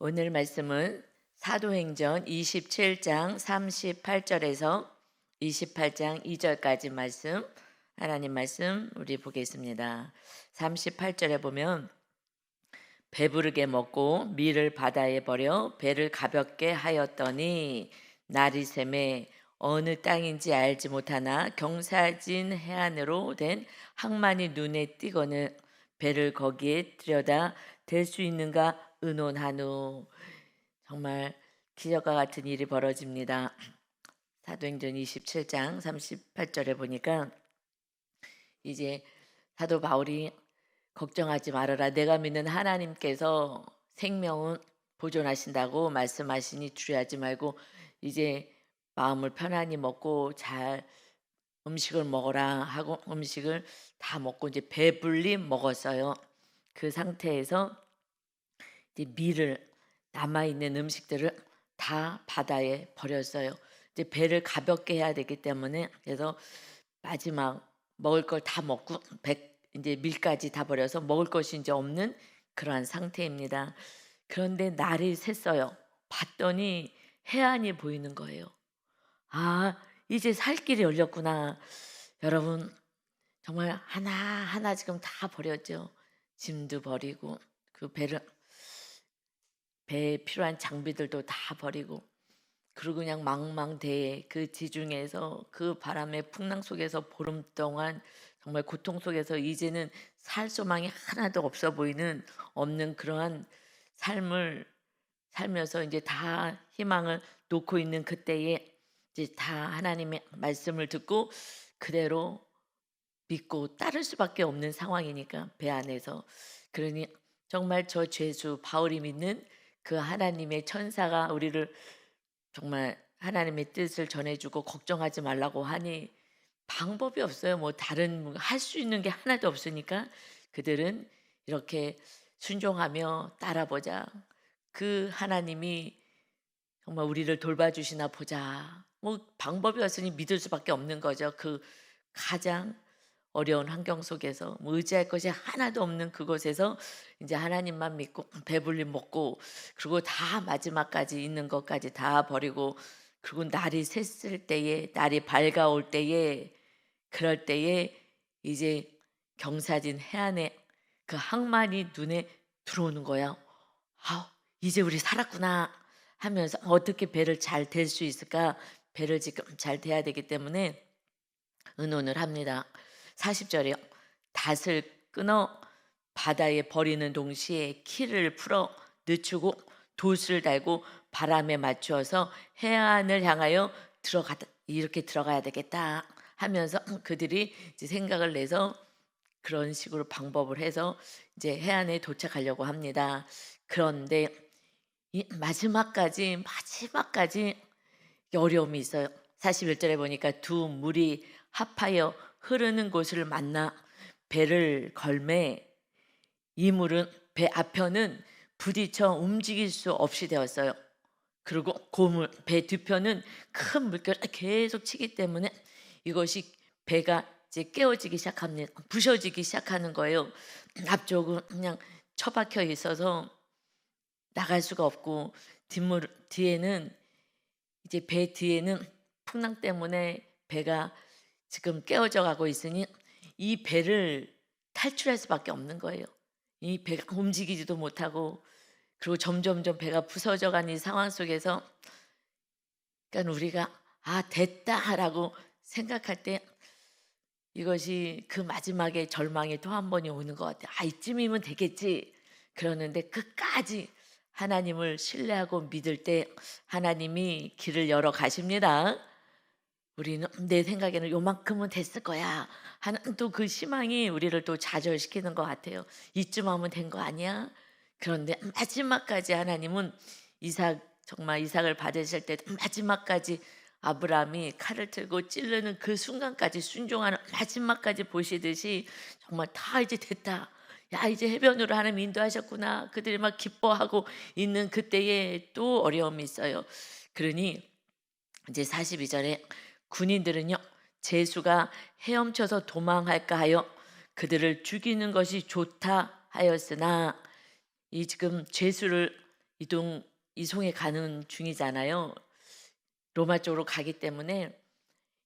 오늘 말씀은 사도행전 27장 38절에서 28장 2절까지 말씀, 하나님 말씀 우리 보겠습니다. 38절에 보면 배부르게 먹고 밀을 바다에 버려 배를 가볍게 하였더니 날이 새매 어느 땅인지 알지 못하나 경사진 해안으로 된 항만이 눈에 띄거늘 배를 거기에 들여다 댈 수 있는가 의논하노. 정말 기적과 같은 일이 벌어집니다. 사도행전 27장 38절에 보니까 이제 사도 바울이 걱정하지 말아라. 내가 믿는 하나님께서 생명은 보존하신다고 말씀하시니 두려워하지 말고 이제 마음을 편안히 먹고 잘 음식을 먹어라 하고 음식을 다 먹고 이제 배불리 먹었어요. 그 상태에서 이제 밀을 남아있는 음식들을 다 바다에 버렸어요. 이제 배를 가볍게 해야 되기 때문에 그래서 마지막 먹을 걸 다 먹고 이제 밀까지 다 버려서 먹을 것이 이제 없는 그러한 상태입니다. 그런데 날이 샜어요. 봤더니 해안이 보이는 거예요. 아, 이제 살 길이 열렸구나. 여러분 정말 하나하나 지금 다 버렸죠. 짐도 버리고 그 배에 필요한 장비들도 다 버리고 그리고 그냥 망망대해 그 지중해에서 그 바람의 풍랑 속에서 보름 동안 정말 고통 속에서 이제는 살 소망이 하나도 없어 보이는 없는 그러한 삶을 살면서 이제 다 희망을 놓고 있는 그때에 이제 다 하나님의 말씀을 듣고 그대로 믿고 따를 수밖에 없는 상황이니까 배 안에서 그러니 정말 저 죄수 바울이 믿는 그 하나님의 천사가 우리를 정말 하나님의 뜻을 전해주고 걱정하지 말라고 하니 방법이 없어요. 뭐 다른 할 수 있는 게 하나도 없으니까 그들은 이렇게 순종하며 따라보자. 그 하나님이 정말 우리를 돌봐주시나 보자. 뭐 방법이 없으니 믿을 수밖에 없는 거죠. 그 가장 어려운 환경 속에서 뭐 의지할 것이 하나도 없는 그곳에서 이제 하나님만 믿고 배불리 먹고 그리고 다 마지막까지 있는 것까지 다 버리고 그리고 날이 샜을 때에 날이 밝아올 때에 그럴 때에 이제 경사진 해안에 그 항만이 눈에 들어오는 거야. 아, 이제 우리 살았구나 하면서 어떻게 배를 잘 댈 수 있을까? 배를 지금 잘 대야 되기 때문에 의논을 합니다. 40절이요. 닷을 끊어 바다에 버리는 동시에 키를 풀어 늦추고 돛을 달고 바람에 맞추어서 해안을 향하여 이렇게 들어가야 되겠다 하면서 그들이 이제 생각을 내서 그런 식으로 방법을 해서 이제 해안에 도착하려고 합니다. 그런데 이 마지막까지 어려움이 있어요. 41절에 보니까 두 물이 합하여 흐르는 곳을 만나 배를 걸매 이 물은 배 앞편은 부딪혀 움직일 수 없이 되었어요. 그리고 고물 배 뒤편은 큰 물결이 계속 치기 때문에 이것이 배가 이제 깨어지기 시작합니다. 부셔지기 시작하는 거예요. 앞쪽은 그냥 처박혀 있어서 나갈 수가 없고 뒤에는 이제 배 뒤에는 풍랑 때문에 배가 지금 깨어져 가고 있으니 이 배를 탈출할 수밖에 없는 거예요. 이 배가 움직이지도 못하고 그리고 점점점 배가 부서져 가는 이 상황 속에서 그러니까 우리가 '아 됐다.'라고 생각할 때 이것이 그 마지막에 절망이 또 한 번이 오는 것 같아요. '아 이쯤이면 되겠지.' 그러는데 끝까지 하나님을 신뢰하고 믿을 때 하나님이 길을 열어 가십니다. 우리는 '내 생각에는 요만큼은 됐을 거야.' 하는 또 그 희망이 우리를 또 좌절시키는 것 같아요. '이쯤 하면 된 거 아니야?' 그런데 마지막까지 하나님은 정말 이삭을 받으실 때 마지막까지 아브라함이 칼을 들고 찌르는 그 순간까지 순종하는 마지막까지 보시듯이 정말 다 이제 됐다. 야 이제 해변으로 하나님 인도하셨구나. 그들이 막 기뻐하고 있는 그때에 또 어려움이 있어요. 그러니 이제 42절에 군인들은요 제수가 헤엄쳐서 도망할까 하여 그들을 죽이는 것이 좋다 하였으나 이 지금 죄수를 이동 이송에 가는 중이잖아요. 로마 쪽으로 가기 때문에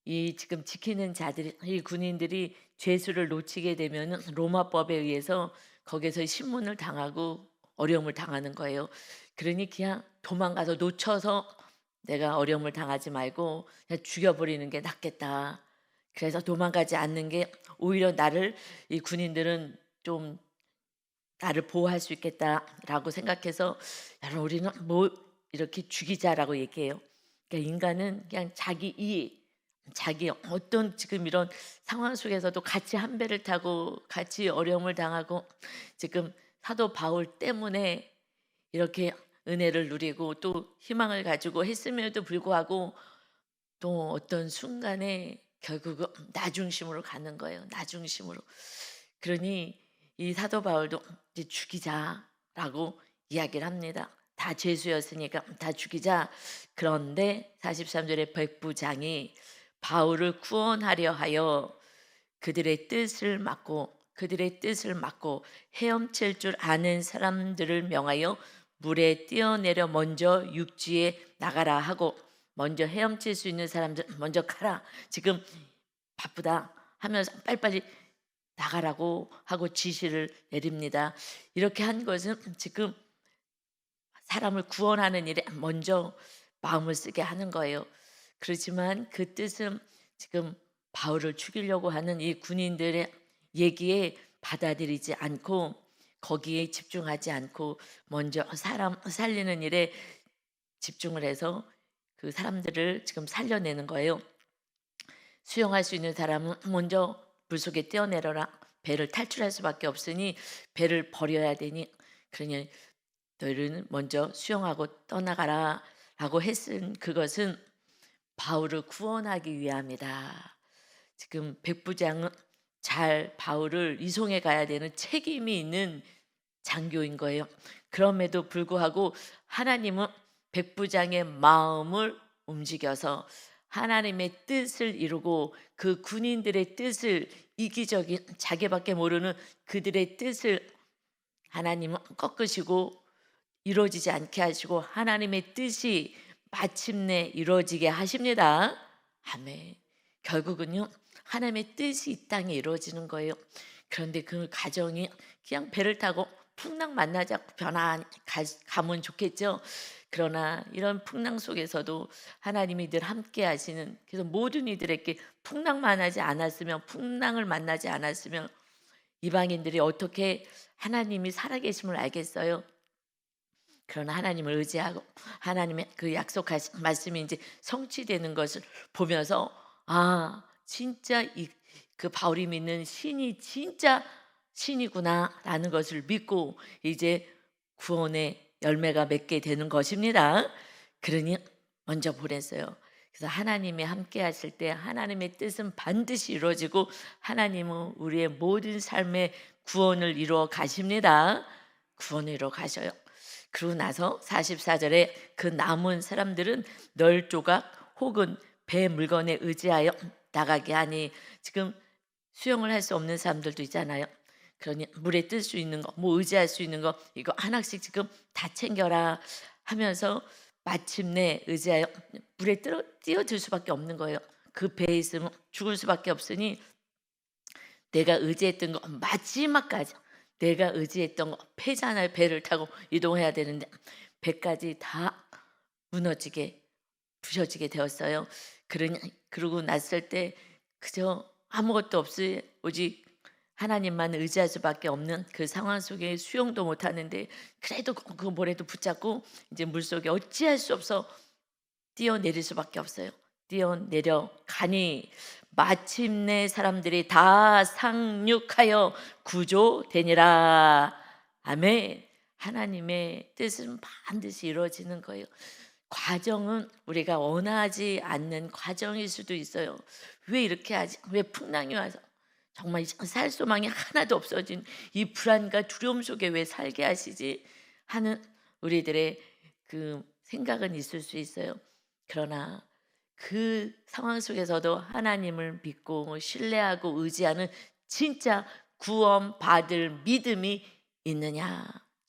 이 지금 지키는 자들이 이 군인들이 죄수를 놓치게 되면은 로마법에 의해서 거기서 신문을 당하고 어려움을 당하는 거예요. 그러니 그냥 도망가서 놓쳐서 내가 어려움을 당하지 말고 그냥 죽여버리는 게 낫겠다. 그래서 도망가지 않는 게 오히려 나를 이 군인들은 좀 나를 보호할 수 있겠다라고 생각해서 여러분 우리는 뭐 이렇게 죽이자라고 얘기해요. 그러니까 인간은 그냥 자기 이익, 자기 어떤 지금 이런 상황 속에서도 같이 한 배를 타고 같이 어려움을 당하고 지금 사도 바울 때문에 이렇게 은혜를 누리고 또 희망을 가지고 했음에도 불구하고 또 어떤 순간에 결국은 나 중심으로 가는 거예요. 나 중심으로. 그러니 이 사도 바울도 이제 죽이자라고 이야기를 합니다. 다 죄수였으니까 다 죽이자. 그런데 43절에 백부장이 바울을 구원하려 하여 그들의 뜻을 막고 헤엄칠 줄 아는 사람들을 명하여 물에 뛰어내려 먼저 육지에 나가라 하고, 먼저 헤엄칠 수 있는 사람들 먼저 가라. 지금 바쁘다 하면서 빨리빨리 나가라고 하고 지시를 내립니다. 이렇게 한 것은 지금 사람을 구원하는 일에 먼저 마음을 쓰게 하는 거예요. 그렇지만 그 뜻은 지금 바울을 죽이려고 하는 이 군인들의 얘기에 받아들이지 않고 거기에 집중하지 않고 먼저 사람 살리는 일에 집중을 해서 그 사람들을 지금 살려내는 거예요. 수영할 수 있는 사람은 먼저 물속에 뛰어내려라. 배를 탈출할 수밖에 없으니 배를 버려야 되니, 그러니 너희는 먼저 수영하고 떠나가라 라고 했은 그것은 바울을 구원하기 위함이다. 지금 백부장은 잘 바울을 이송해 가야 되는 책임이 있는 장교인 거예요. 그럼에도 불구하고 하나님은 백부장의 마음을 움직여서 하나님의 뜻을 이루고 그 군인들의 뜻을, 이기적인 자기밖에 모르는 그들의 뜻을 하나님은 꺾으시고 이루어지지 않게 하시고 하나님의 뜻이 마침내 이루어지게 하십니다. 아멘. 결국은요, 하나님의 뜻이 이 땅에 이루어지는 거예요. 그런데 그 가정이 그냥 배를 타고 풍랑 만나지 않고 편안히 가면 좋겠죠. 그러나 이런 풍랑 속에서도 하나님이 늘 함께 하시는, 그래서 모든 이들에게 풍랑을 만나지 않았으면 이방인들이 어떻게 하나님이 살아계심을 알겠어요? 그러나 하나님을 의지하고 하나님의 그 약속하신 말씀이 이제 성취되는 것을 보면서, 아 진짜 그 바울이 믿는 신이 진짜 신이구나라는 것을 믿고 이제 구원의 열매가 맺게 되는 것입니다. 그러니 먼저 보냈어요. 그래서 하나님이 함께 하실 때 하나님의 뜻은 반드시 이루어지고 하나님은 우리의 모든 삶의 구원을 이루어 가십니다. 구원을 이루어 가셔요. 그러고 나서 44절에 그 남은 사람들은 널 조각 혹은 배 물건에 의지하여 나가게 하니, 지금 수영을 할 수 없는 사람들도 있잖아요. 그러니 물에 뜰 수 있는 거, 뭐 의지할 수 있는 거 이거 하나씩 지금 다 챙겨라 하면서 마침내 의지하여 물에 뛰어들 수밖에 없는 거예요. 그 배에 있으면 죽을 수밖에 없으니 내가 의지했던 거 마지막까지, 내가 의지했던 거 패잖아요. 배를 타고 이동해야 되는데 배까지 다 무너지게 부셔지게 되었어요. 그러고 났을 때 그저 아무것도 없이 오직 하나님만 의지할 수밖에 없는 그 상황 속에 수영도 못하는데 그래도 그 모래도 붙잡고 이제 물속에 어찌할 수 없어 뛰어내릴 수밖에 없어요. 뛰어내려 가니 마침내 사람들이 다 상륙하여 구조되니라. 아멘. 하나님의 뜻은 반드시 이루어지는 거예요. 과정은 우리가 원하지 않는 과정일 수도 있어요. 왜 이렇게 하지? 왜 풍랑이 와서 정말 살 소망이 하나도 없어진 이 불안과 두려움 속에 왜 살게 하시지? 하는 우리들의 그 생각은 있을 수 있어요. 그러나 그 상황 속에서도 하나님을 믿고 신뢰하고 의지하는 진짜 구원받을 믿음이 있느냐?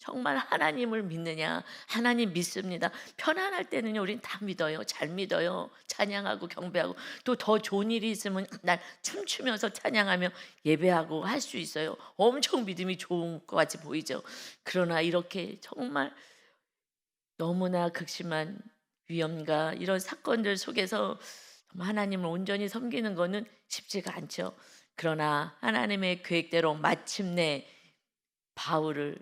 정말 하나님을 믿느냐? 하나님 믿습니다. 편안할 때는요, 우린 다 믿어요. 잘 믿어요. 찬양하고 경배하고 또 더 좋은 일이 있으면 날 춤추면서 찬양하며 예배하고 할 수 있어요. 엄청 믿음이 좋은 것 같이 보이죠. 그러나 이렇게 정말 너무나 극심한 위험과 이런 사건들 속에서 하나님을 온전히 섬기는 것은 쉽지가 않죠. 그러나 하나님의 계획대로 마침내 바울을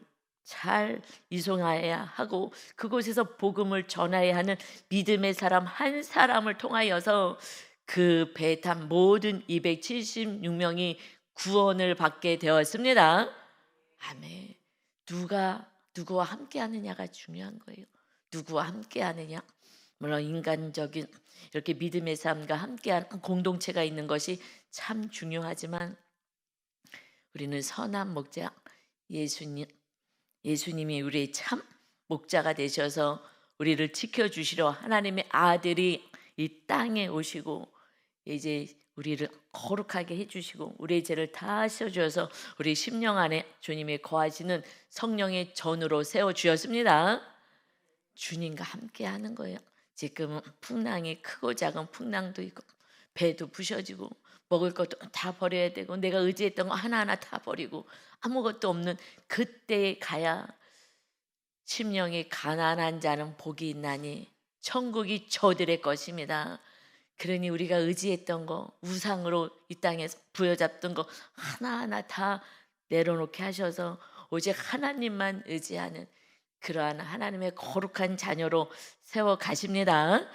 잘 이송하여야 하고 그곳에서 복음을 전하여야 하는 믿음의 사람 한 사람을 통하여서 그 배에 탄 모든 276명이 구원을 받게 되었습니다. 아멘. 누구와 함께 하느냐가 중요한 거예요. 누구와 함께 하느냐. 물론 인간적인 이렇게 믿음의 삶과 함께하는 공동체가 있는 것이 참 중요하지만 우리는 선한 목자 예수님이 우리의 참 목자가 되셔서 우리를 지켜주시려 하나님의 아들이 이 땅에 오시고 이제 우리를 거룩하게 해주시고 우리의 죄를 다 씻어주셔서 우리 심령 안에 주님이 거하시는 성령의 전으로 세워주셨습니다. 주님과 함께 하는 거예요. 지금은 풍랑이 크고 작은 풍랑도 있고 배도 부셔지고 먹을 것도 다 버려야 되고 내가 의지했던 거 하나하나 다 버리고 아무것도 없는 그때에 가야 심령이 가난한 자는 복이 있나니 천국이 저들의 것입니다. 그러니 우리가 의지했던 거 우상으로 이 땅에서 부여잡던 거 하나하나 다 내려놓게 하셔서 오직 하나님만 의지하는 그러한 하나님의 거룩한 자녀로 세워 가십니다.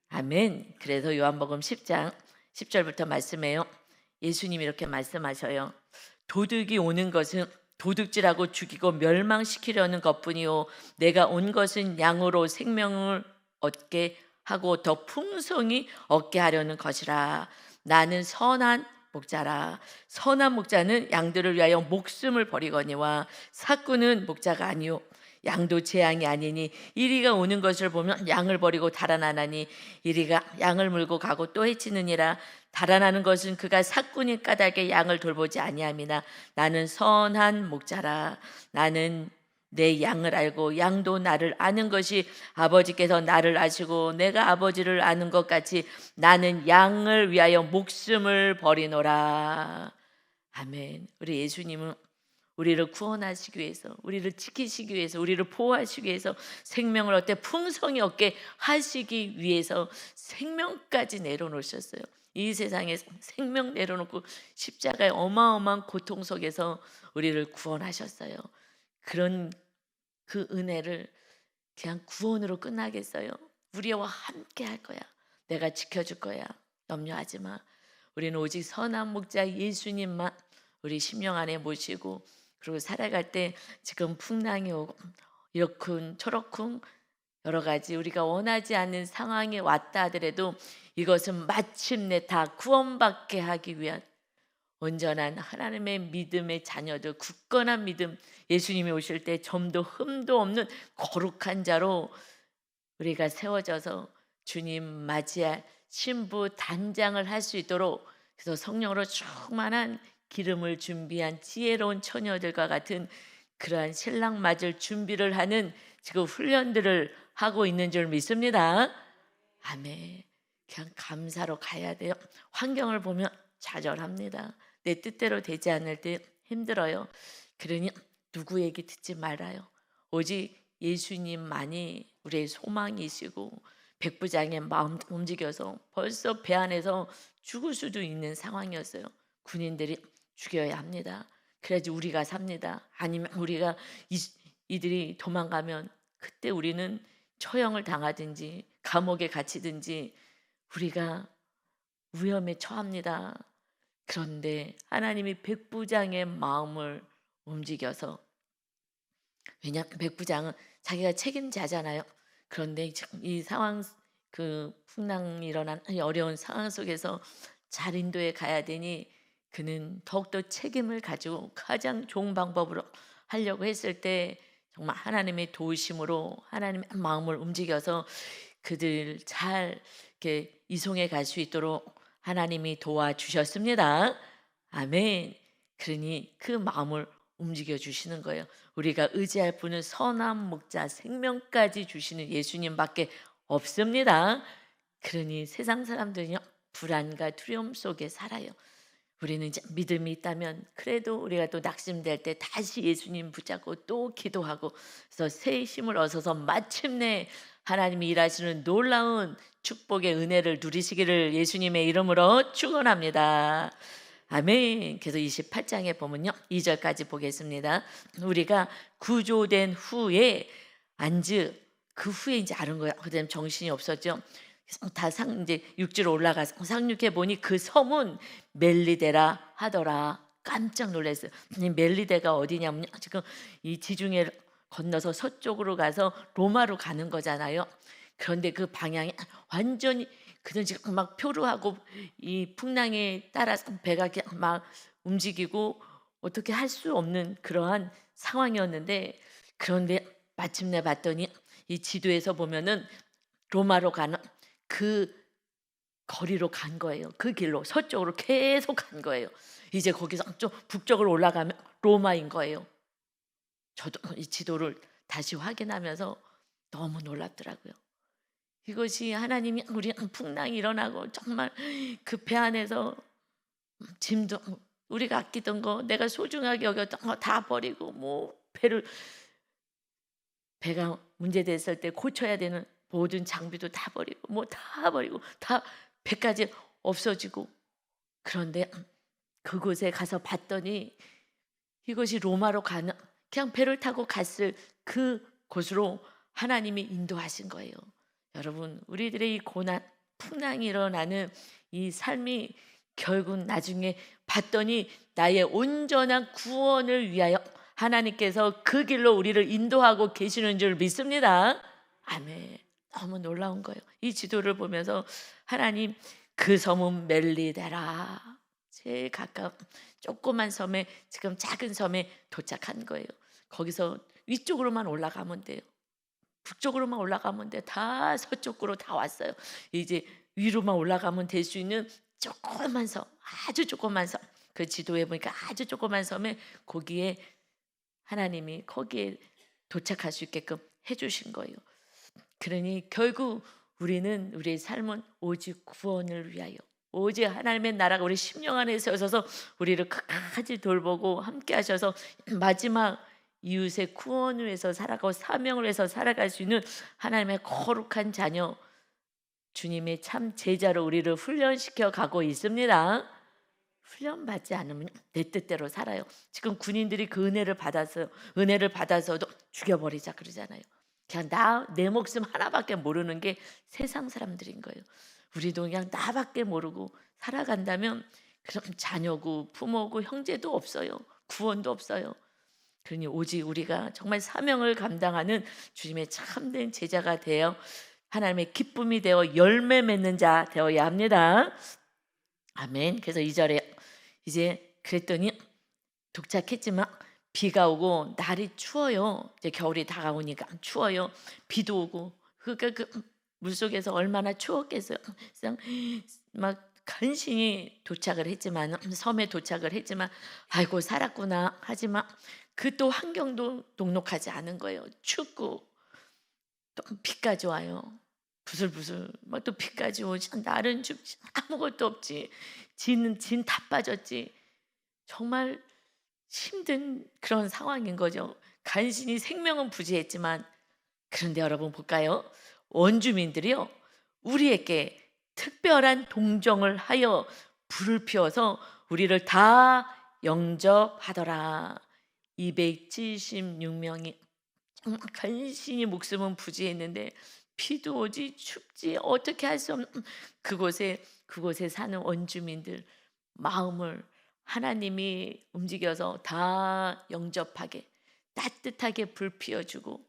아멘. 그래서 요한복음 10장 10절부터 말씀해요. 예수님이 이렇게 말씀하셔요. 도둑이 오는 것은 도둑질하고 죽이고 멸망시키려는 것뿐이요 내가 온 것은 양으로 생명을 얻게 하고 더 풍성히 얻게 하려는 것이라. 나는 선한 목자라. 선한 목자는 양들을 위하여 목숨을 버리거니와 삭구는 목자가 아니요 양도 제 양이 아니니 이리가 오는 것을 보면 양을 버리고 달아나나니 이리가 양을 물고 가고 또 해치느니라. 달아나는 것은 그가 삭군이 까닭에 양을 돌보지 아니함이나 나는 선한 목자라. 나는 내 양을 알고 양도 나를 아는 것이 아버지께서 나를 아시고 내가 아버지를 아는 것 같이 나는 양을 위하여 목숨을 버리노라. 아멘. 우리 예수님은 우리를 구원하시기 위해서 우리를 지키시기 위해서 우리를 보호하시기 위해서 생명을 얻게 풍성히 얻게 하시기 위해서 생명까지 내려놓으셨어요. 이 세상에 생명 내려놓고 십자가의 어마어마한 고통 속에서 우리를 구원하셨어요. 그런 그 은혜를 그냥 구원으로 끝나겠어요? 우리와 함께 할 거야. 내가 지켜줄 거야. 염려하지 마. 우리는 오직 선한 목자 예수님만 우리 심령 안에 모시고 그리고 살아갈 때 지금 풍랑이 오고 이렇군 저렇군 여러 가지 우리가 원하지 않는 상황이 왔다 하더라도 이것은 마침내 다 구원받게 하기 위한 온전한 하나님의 믿음의 자녀들 굳건한 믿음 예수님이 오실 때 점도 흠도 없는 거룩한 자로 우리가 세워져서 주님 맞이할 신부 단장을 할 수 있도록 그래서 성령으로 충만한 기름을 준비한 지혜로운 처녀들과 같은 그러한 신랑 맞을 준비를 하는 지금 훈련들을 하고 있는 줄 믿습니다. 아멘. 그냥 감사로 가야 돼요. 환경을 보면 좌절합니다. 내 뜻대로 되지 않을 때 힘들어요. 그러니 누구 얘기 듣지 말아요. 오직 예수님만이 우리의 소망이시고 백부장의 마음 움직여서 벌써 배 안에서 죽을 수도 있는 상황이었어요. 군인들이 죽여야 합니다. 그래야지 우리가 삽니다. 아니면 우리가 이들이 도망가면 그때 우리는 처형을 당하든지 감옥에 갇히든지 우리가 위험에 처합니다. 그런데 하나님이 백부장의 마음을 움직여서 왜냐하면 백부장은 자기가 책임자잖아요. 그런데 이 상황 그 풍랑이 일어난 어려운 상황 속에서 잘 인도해 가야 되니 그는 더욱더 책임을 가지고 가장 좋은 방법으로 하려고 했을 때 정말 하나님의 도우심으로 하나님의 마음을 움직여서 그들 잘 이렇게 이송해 갈 수 있도록 하나님이 도와주셨습니다. 아멘. 그러니 그 마음을 움직여 주시는 거예요. 우리가 의지할 분은 선한 목자 생명까지 주시는 예수님밖에 없습니다. 그러니 세상 사람들은요 불안과 두려움 속에 살아요. 우리는 이제 믿음이 있다면 그래도 우리가 또 낙심될 때 다시 예수님 붙잡고 또 기도하고 그래서 새 힘을 얻어서 마침내 하나님이 일하시는 놀라운 축복의 은혜를 누리시기를 예수님의 이름으로 축원합니다. 아멘. 그래서 28장에 보면요 2절까지 보겠습니다. 우리가 구조된 후에 안즈 그 후에 이제 아는 거야. 그다음 정신이 없었죠. 이제 육지로 올라가서 상륙해 보니 그 섬은 멜리데라 하더라. 깜짝 놀랐어요. 이 멜리데가 어디냐면 지금 이 지중해 건너서 서쪽으로 가서 로마로 가는 거잖아요. 그런데 그 방향이 완전히 그는 지금 막 표류하고 이 풍랑에 따라서 배가 막 움직이고 어떻게 할 수 없는 그러한 상황이었는데 그런데 마침내 봤더니 이 지도에서 보면은 로마로 가는 그 거리로 간 거예요. 그 길로 서쪽으로 계속 간 거예요. 이제 거기서 좀 북쪽으로 올라가면 로마인 거예요. 저도 이 지도를 다시 확인하면서 너무 놀랍더라고요. 이것이 하나님이 우리 풍랑이 일어나고 정말 그 배 안에서 짐도 우리가 아끼던 거 내가 소중하게 여겼던 거 다 버리고 뭐 배가 문제됐을 때 고쳐야 되는 모든 장비도 다 버리고 뭐 다 버리고 다 배까지 없어지고 그런데 그곳에 가서 봤더니 이것이 로마로 가는 그냥 배를 타고 갔을 그 곳으로 하나님이 인도하신 거예요. 여러분 우리들의 이 고난 풍랑이 일어나는 이 삶이 결국 나중에 봤더니 나의 온전한 구원을 위하여 하나님께서 그 길로 우리를 인도하고 계시는 줄 믿습니다. 아멘. 너무 놀라운 거예요. 이 지도를 보면서 하나님 그 섬은 멜리데라 제일 가까운 조그만 섬에 지금 작은 섬에 도착한 거예요. 거기서 위쪽으로만 올라가면 돼요. 북쪽으로만 올라가면 돼. 다 서쪽으로 다 왔어요. 이제 위로만 올라가면 될 수 있는 조그만 섬, 아주 조그만 섬. 그 지도에 보니까 아주 조그만 섬에 거기에 하나님이 거기에 도착할 수 있게끔 해주신 거예요. 그러니 결국 우리는 우리의 삶은 오직 구원을 위하여 오직 하나님의 나라가 우리 심령 안에 서셔서 우리를 끝까지 돌보고 함께 하셔서 마지막 이웃의 구원을 위해서 살아가고 사명을 위해서 살아갈 수 있는 하나님의 거룩한 자녀 주님의 참 제자로 우리를 훈련시켜 가고 있습니다. 훈련받지 않으면 내 뜻대로 살아요. 지금 군인들이 그 은혜를 받아서도 죽여버리자 그러잖아요. 그냥 내 목숨 하나밖에 모르는 게 세상 사람들인 거예요. 우리도 그냥 나밖에 모르고 살아간다면 그럼 자녀고 부모고 형제도 없어요. 구원도 없어요. 그러니 오직 우리가 정말 사명을 감당하는 주님의 참된 제자가 되어 하나님의 기쁨이 되어 열매 맺는 자 되어야 합니다. 아멘. 그래서 2절에 이제 그랬더니 도착했지만 비가 오고 날이 추워요. 이제 겨울이 다가오니까 추워요. 비도 오고 그러니까 그 물속에서 얼마나 추웠겠어요. 그냥 막 간신히 도착을 했지만 섬에 도착을 했지만 아이고 살았구나 하지만 그 또 환경도 녹록하지 않은 거예요. 춥고 또 비까지 와요. 부슬부슬 막 또 비까지 오지 날은 춥지 아무것도 없지. 진 다 빠졌지. 정말 힘든 그런 상황인 거죠. 간신히 생명은 부지했지만 그런데 여러분 볼까요? 원주민들이요 우리에게 특별한 동정을 하여 불을 피워서 우리를 다 영접하더라. 276명이 정말 간신히 목숨은 부지했는데 비도 오지 춥지 어떻게 할 수 없는 그곳에 사는 원주민들 마음을 하나님이 움직여서 다 영접하게 따뜻하게 불 피워주고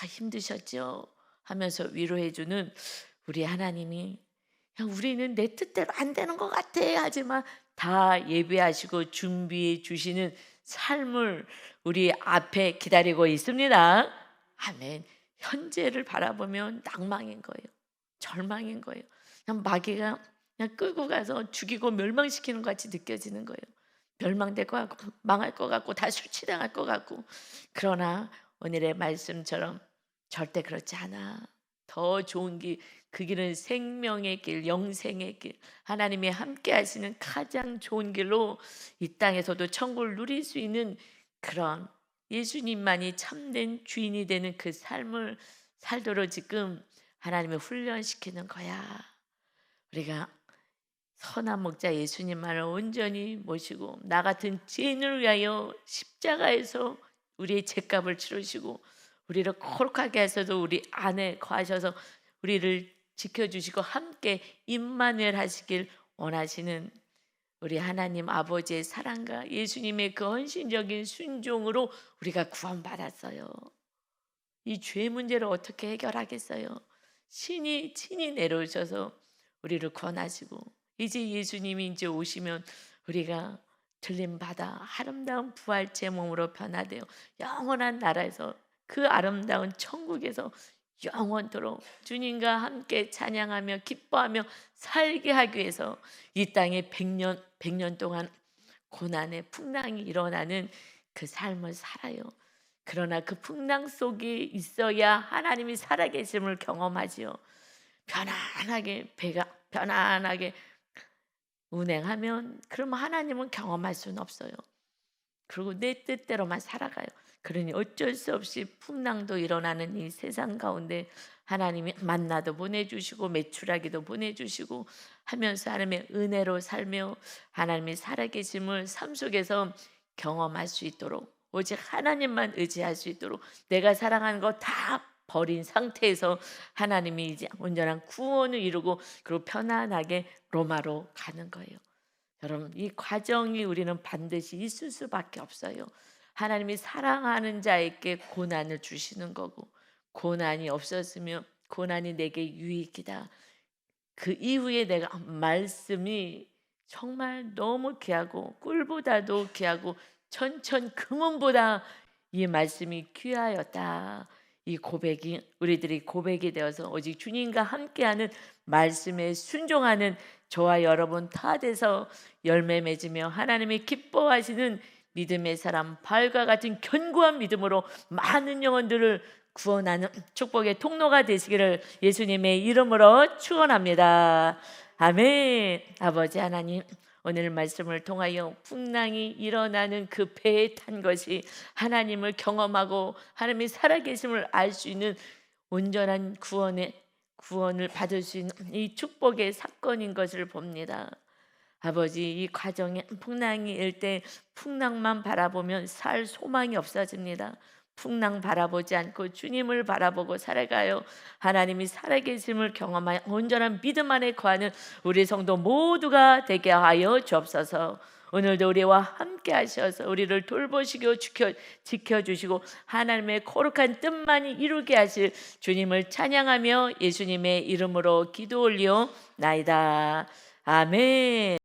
힘드셨죠 하면서 위로해주는 우리 하나님이 그냥 우리는 내 뜻대로 안 되는 것 같아 하지만 다 예배하시고 준비해 주시는 삶을 우리 앞에 기다리고 있습니다. 아멘. 현재를 바라보면 낭망인 거예요. 절망인 거예요. 그냥 마귀가 그냥 끌고 가서 죽이고 멸망시키는 것 같이 느껴지는 거예요. 멸망될 것 같고 망할 것 같고 다 수치당할 것 같고, 그러나 오늘의 말씀처럼 절대 그렇지 않아. 더 좋은 길, 그 길은 생명의 길, 영생의 길, 하나님이 함께 하시는 가장 좋은 길로 이 땅에서도 천국을 누릴 수 있는 그런 예수님만이 참된 주인이 되는 그 삶을 살도록 지금 하나님이 훈련시키는 거야. 우리가 선한 목자 예수님만을 온전히 모시고 나 같은 죄인을 위하여 십자가에서 우리의 죄값을 치르시고 우리를 거룩하게 하셔서 우리 안에 거하셔서 우리를 지켜주시고 함께 임마누엘 하시길 원하시는 우리 하나님 아버지의 사랑과 예수님의 그 헌신적인 순종으로 우리가 구원받았어요. 이 죄 문제를 어떻게 해결하겠어요? 신이 친히 내려오셔서 우리를 구원하시고 이제 예수님이 이제 오시면 우리가 들림 받아 아름다운 부활체 몸으로 변화되어 영원한 나라에서 그 아름다운 천국에서 영원토록 주님과 함께 찬양하며 기뻐하며 살게 하기 위해서 이 땅에 100년 동안 고난의 풍랑이 일어나는 그 삶을 살아요. 그러나 그 풍랑 속에 있어야 하나님이 살아계심을 경험하지요. 편안하게 배가 편안하게 운행하면 그럼 하나님은 경험할 수는 없어요. 그리고 내 뜻대로만 살아가요. 그러니 어쩔 수 없이 풍랑도 일어나는 이 세상 가운데 하나님이 만나도 보내주시고 메추라기도 보내주시고 하면서 하나님의 은혜로 살며 하나님이 살아계심을 삶 속에서 경험할 수 있도록 오직 하나님만 의지할 수 있도록 내가 사랑하는 거 다 버린 상태에서 하나님이 이제 온전한 구원을 이루고 그리고 편안하게 로마로 가는 거예요. 여러분, 이 과정이 우리는 반드시 있을 수밖에 없어요. 하나님이 사랑하는 자에게 고난을 주시는 거고 고난이 없었으면 고난이 내게 유익이다. 그 이후에 내가 말씀이 정말 너무 귀하고 꿀보다도 귀하고 천천 금은보다 이 말씀이 귀하였다. 이 고백이 우리들이 고백이 되어서 오직 주님과 함께하는 말씀에 순종하는 저와 여러분 다 돼서 열매 맺으며 하나님이 기뻐하시는 믿음의 사람 바울과 같은 견고한 믿음으로 많은 영혼들을 구원하는 축복의 통로가 되시기를 예수님의 이름으로 축원합니다. 아멘. 아버지 하나님, 오늘 말씀을 통하여 풍랑이 일어나는 그 배에 탄 것이 하나님을 경험하고 하나님이 살아계심을 알 수 있는 온전한 구원을 받을 수 있는 이 축복의 사건인 것을 봅니다. 아버지, 이 과정에 풍랑이 일 때 풍랑만 바라보면 살 소망이 없어집니다. 풍랑 바라보지 않고 주님을 바라보고 살아가요. 하나님이 살아계심을 경험하여 온전한 믿음 안에 거하는 우리 성도 모두가 되게 하여 주옵소서. 오늘도 우리와 함께 하셔서 우리를 돌보시고 지켜주시고 하나님의 거룩한 뜻만이 이루게 하실 주님을 찬양하며 예수님의 이름으로 기도 올리옵나이다. 아멘.